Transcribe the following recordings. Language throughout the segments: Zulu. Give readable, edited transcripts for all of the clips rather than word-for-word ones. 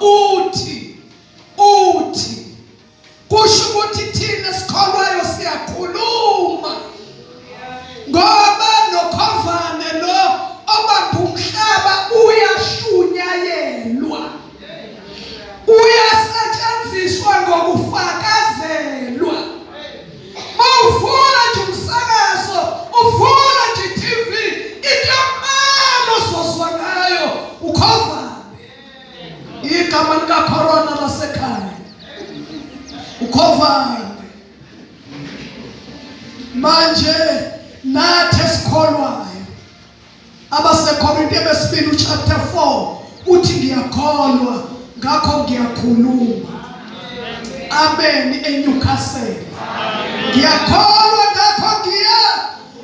uthi kusho ukuthi thina sikholwayo siyakhuluma ngoba noKhovane lo obamba umhlaba uyashunyayelwa, uyasetshenziswa ngokufakazelwa. Mawuvula nje umsakazo, uvula nje TV, into yokuqala ozozwa ngayo uKhovane. Igama likaCorona lasekhaya uKhovane. Manje nathi esikholwayo abaseKorinte besibili chapter 4 uthi ngiyakholwa ngakho ngiyakhuluma. Amen. eNewcastle ngiyakholwa ngakho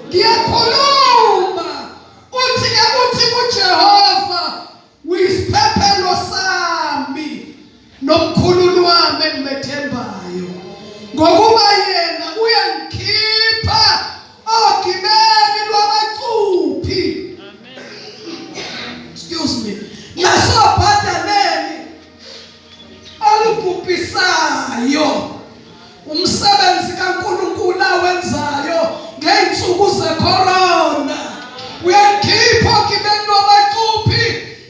ngiyakhuluma. Uthi kuJehova uyisiphephelo sami nomkhululi wami engimethembayo, ngokuba yena uyangikhipha ogibeni lwabacuphi. Excuse me. Nasobhataleni olubhubhisayo. Umsebenzi kaNkulunkulu awenzayo ngey'nsuku zeCorona uyangikhipha ogibeni lwabacuphi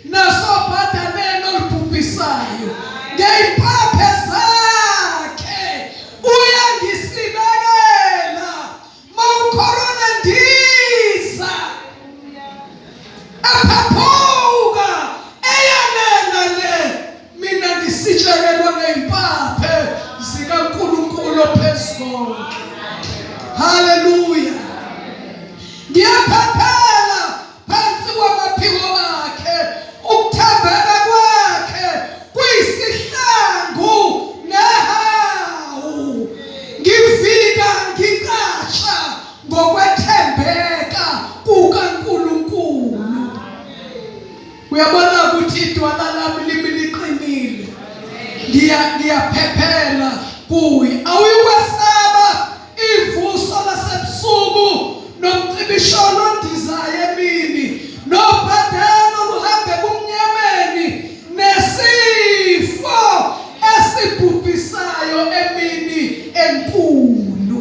nasobhataleni olubhubhisayo. Ngey'mpaphe zakhe uyangisinekela. MawuCorona ndiza aphaphuka eyanena le, mina ngisitshekelwa ngey'mpaphe zikaNkulunkulu ophezukonke. Haleluya. Ngiyaphephela phansi kwamaphiko akhe. Ukuthembeka kwakhe kuyisihlangu nehawu. Ngifika ngiqasha ngokwethembeka kukaNkulunkulu. Uyabona ukuthi idwala lami limi liqinile. Ngiyaphephela kuye. Awuyikwesaba ivuso lasebusuku nomcibisholo ondizayo emini, nobhadalo luhambe bumnyameni, nesifo esibhubhisayo emini enkulu.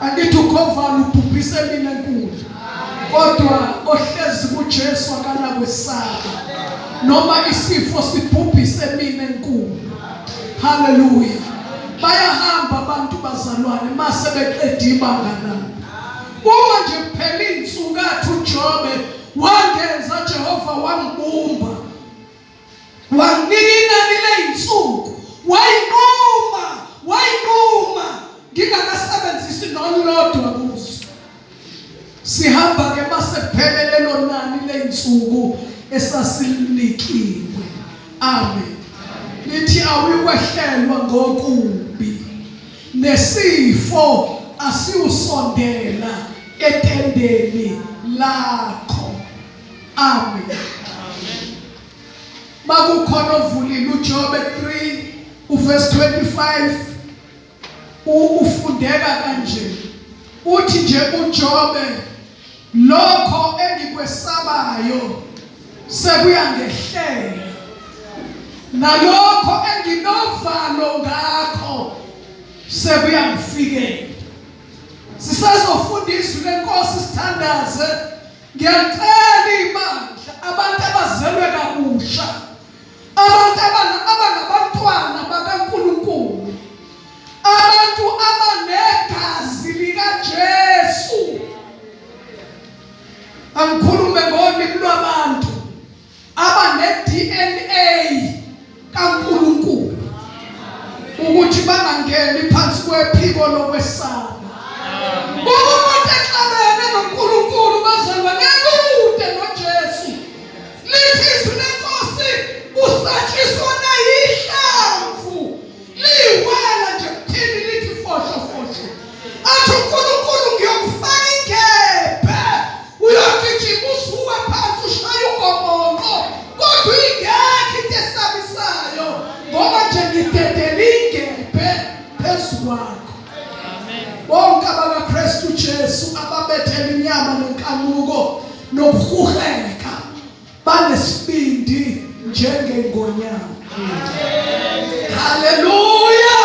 Angithi uKhovane ubhubhise emini enkulu, kodwa ohlezi kuJesu akanakwesaba noma isifo sibhubhise emini enkulu. Haleluya. Bayahamba abantu bazalwane mase beqeda ibanga labo. Uma nje kuphela insuku athi uJobe wangenza Jehova wangibumba, wanginika inani ley'nsuku, wayinquma ngingakasebenzisi nolulodwa kuzo. Sihamba ke mase kuphele lelo nani ley'nsuku esasilikiwe. Amen. Lithi awuyikwehlelwa ngokubi, nesifo asiusondela etendeni lakho. Amen. Makukhona ovulile uJobe 3 uverse 25 ufundeka kanje. Uthi nje uJobe, lokho engikwesabayo sekuyangehlela, nalokho enginovalo ngakho sekuyangifikela. Sisazofunda izwi leNkosi sithandaze. Ngiyacela ibandla, abantu abazelwe kabusha, abantu abangabantwana bakaNkulunkulu, abantu abanegazi likaJesu. Angikhulume ngolimi lwabantu abane-DNA kaNkulunkulu ukuthi bangangeni phansi kwephiko lokwesaba. Umuntu exabene noNkulunkulu bazalwa ngekude noJesu. Lithi izwi leNkosi usatshiswa nayihlamvu, liwela nje kuthini lithi foshofosho. Athi uNkulunkulu ngiyokufaka ingebhe, uyogijima usuke phansi ushaye ugomongo, kodwa ingekho into esabisayo ngoba nje ngidedela ingebhe phezu kwakho. Bonke abakaKristu Jesu ababethela inyama nenkanuko nokuhureka banesibindi njengengonyama. Haleluya.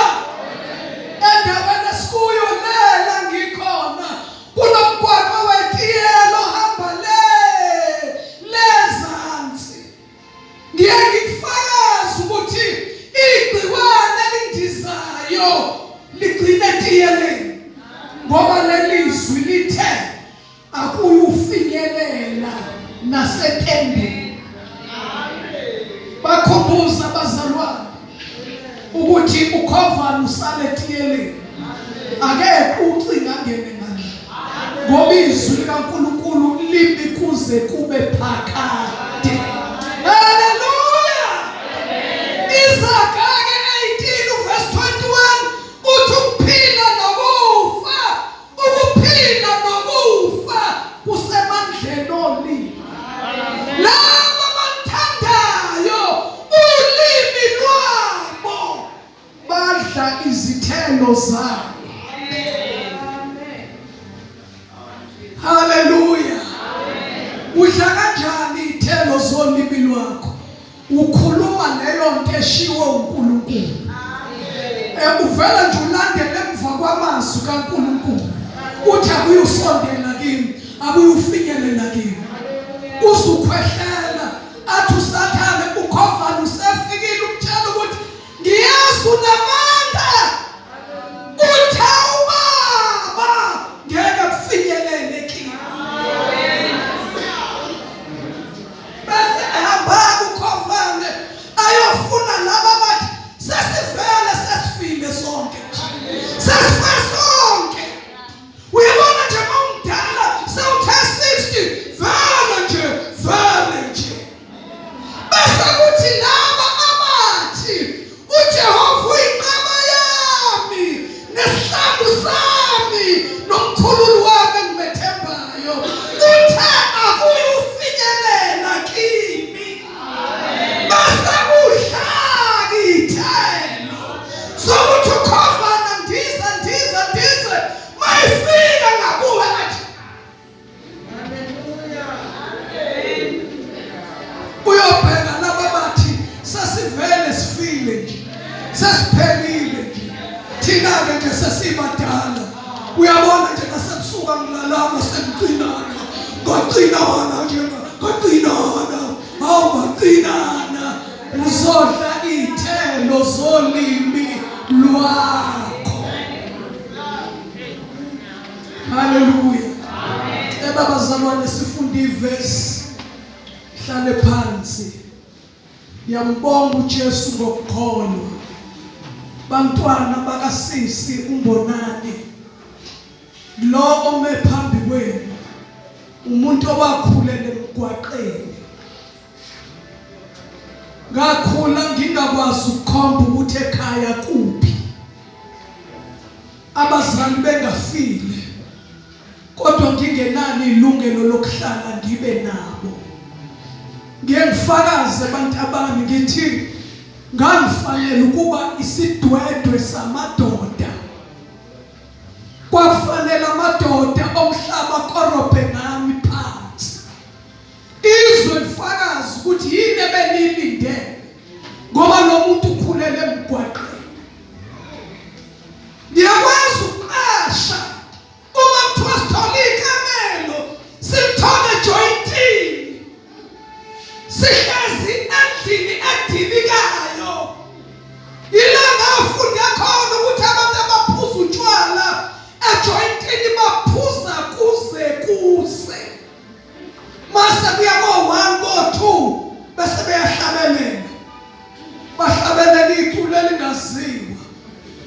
Endaweni esikuyo lela ngikhona kunomgwaqo wetiyelo hamba lezansi. Ngiyakufakaza ukuthi igciwane elindizayo ligcine etiyeleni ngoba lelizwi lithe akuyufinyelela nasetendeni. Bakhumbuza abazalwane ukuthi ukhovana usale etiyeleni akekho ucinga ngene ngani ngoba izwi likaNkulunkulu limi kuze kube phakade. Haleluya. Izaga 18 verse 21 uthi ukuphila nokufa, ukuphila nokufa kusemandleni olimi. Labo abathandayo ulimi lwabo badla izithelo zabo. Haleluya. Udla kanjani izithelo zolimi lwakho? Ukhuluma leyo nto eshiwo uNkulunkulu. Uvela nje ulandele emva kwamazwi kaNkulunkulu. Uthi akuyusondela kimi, akuyufinyelela kimi. Uzukhwehlela athi uSathane ukhovana usefikile umtshela ukuthi ngiyazi unamandla. Uthawu baba ngeke kufinyelele kimi. Bese ehamba ukhovane ayofuna laba bathi sesivele sesifile sonke. Sesifile sonke. Uyabona nje mawumdala sewuthe 60 vele nje. Bese kuthi laba abathi uJehova uyinqaba yami nesihlangu sami nomkhululi wami engimethembayo uthe akuyufinyelela kimi. Bese udlaka ithelo sokuthi ukhovana ndize mayifika ngakuwe athi uyobheka laba bathi sesivele sifile nje, sesiphelile nje, thina-ke nje sesibadala. Uyabona nje nasebusuka ngilalama semcinana ngacinana nje ngacinana awungacinana uzodla iy'thelo zolimi lwakho. Haleluya. Babazalwane sifunda ivesi hlale phansi. Ngiyambonga uJesu ngokukholwa. Bantwana bakasisi uMbonani lo ome phambi kwenu umuntu owakhulela emgwaqeni. Ngakhula ngingakwazi ukukhomba ukuthi ekhaya kuphi, abazali bengafile, kodwa ngingenani ilungelo lokuhlala ngibe nabo. Ngiyengifakaze abantu abami ngithi ngangifanele ukuba isidwedwe samadoda. Kwafanele amadoda omhlaba korobhe ngami phansi. Izwe lifakazi ukuthi yini ebelilindele ngoba lo muntu ukhulele emgwaqeni. Ngiyakwazi ukuqasha uma kuthiwa sithole ikamelo simthole jointini sihlezi endlini edilikayo. Ilanga afunda khona ukuthi abantu abaphuza utshwala ejointini baphuza kuze mase kuya ko-1 ko-2 bese beyahlabelela. Bahlabelela iculo elingaziwa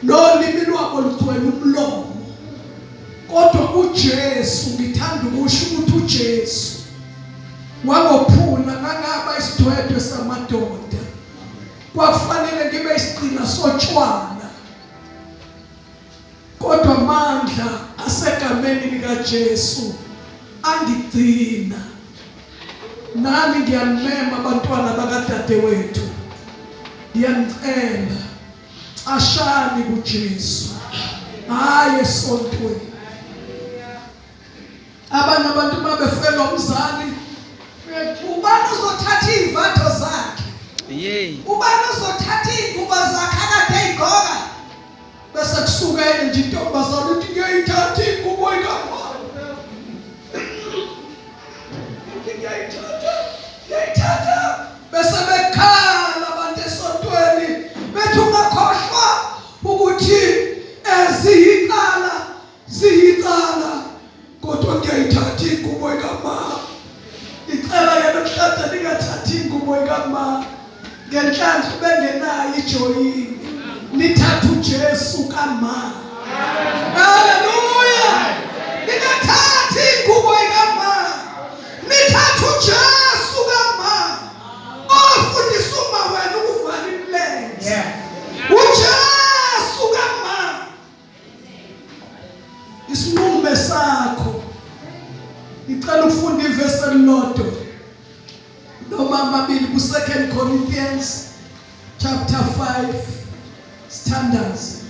nolimi lwabo lugcwele umlomo. Kodwa uJesu ngithanda ukusho ukuthi uJesu wangophula ngangaba isidwedwe samadoda. Kwafanele ngibe isigcina sotshwala, kodwa amandla asegameni likaJesu angigcina. Nami ngiyanimema abantwana bakadadewethu, ngiyanicela ashani kuJesu, hayi esontweni. Abanye abantu mabefelwa umzali ubani uzothatha iy'vatho zakhe Yey. Ubani uzothatha ingubo zakhe akade eyigqoka bese kusuka yena nje intombazana uthi ngiyayithatha ingubo ikama. Ngiyayithatha. Bese bekhala abantu esontweni bethi ungakhohlwa ukuthi ziyicala kodwa ngiyayithatha ingubo ikama. Icela yena mhlawumbe ningathathi ingubo ikama ngenhlanhla bengenayo ijoyini. Nithatha uJesu kama. Haleluya. Ningathathi ingubo ikama. Nithatha uJesu kama. Ofundisa uma wena ukuvala imilenze. uJesu kama. Isinqumo sakho. Icela ufunda ivesi elilodwa noma amabili ku 2 Corinthians chapter 5 standards.